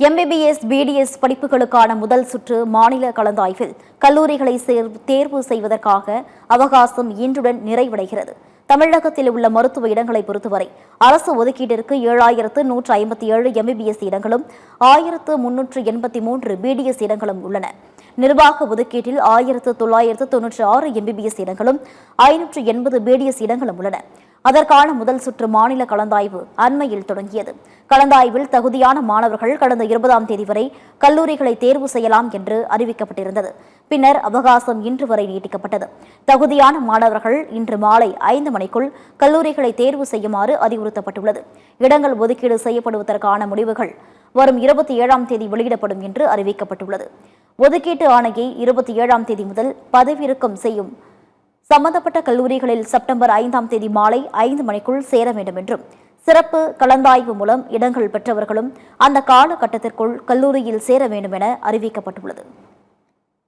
MBBS, BDS படிப்புகளுக்கான முதல் சுற்று மாநில கலந்தாய்வில் கல்லூரிகளை தேர்வு செய்வதற்காக அவகாசம் இன்றுடன் நிறைவடைகிறது. தமிழகத்தில் உள்ள மருத்துவ இடங்களை பொறுத்தவரை அரசு ஒதுக்கீட்டிற்கு 7157 MBBS இடங்களும் 1383 BDS இடங்களும் உள்ளன. நிர்வாக ஒதுக்கீட்டில் 1996 MBBS இடங்களும் 580 BDS இடங்களும் உள்ளன. அதற்கான முதல் சுற்று மாநில கலந்தாய்வு அண்மையில் தொடங்கியது. கலந்தாய்வில் தகுதியான மாணவர்கள் கடந்த 20ஆம் தேதி வரை கல்லூரிகளை தேர்வு செய்யலாம் என்று அறிவிக்கப்பட்டிருந்தது. பின்னர் அவகாசம் இன்று வரை நீட்டிக்கப்பட்டது. தகுதியான மாணவர்கள் இன்று மாலை 5 மணிக்குள் கல்லூரிகளை தேர்வு செய்யுமாறு அறிவுறுத்தப்பட்டுள்ளது. இடங்கள் ஒதுக்கீடு செய்யப்படுவதற்கான முடிவுகள் வரும் 27ஆம் தேதி வெளியிடப்படும் என்று அறிவிக்கப்பட்டுள்ளது. ஒதுக்கீட்டு ஆணையை 27ஆம் தேதி முதல் பதவியிறக்கம் செய்யும் சம்பந்தப்பட்ட கல்லூரிகளில் செப்டம்பர் 5ஆம் தேதி மாலை 5 மணிக்குள் சேர வேண்டும் என்றும், சிறப்பு கலந்தாய்வு மூலம் இடங்கள் பெற்றவர்களும் அந்த காலகட்டத்திற்குள் கல்லூரியில் சேர வேண்டும் என அறிவிக்கப்பட்டுள்ளது.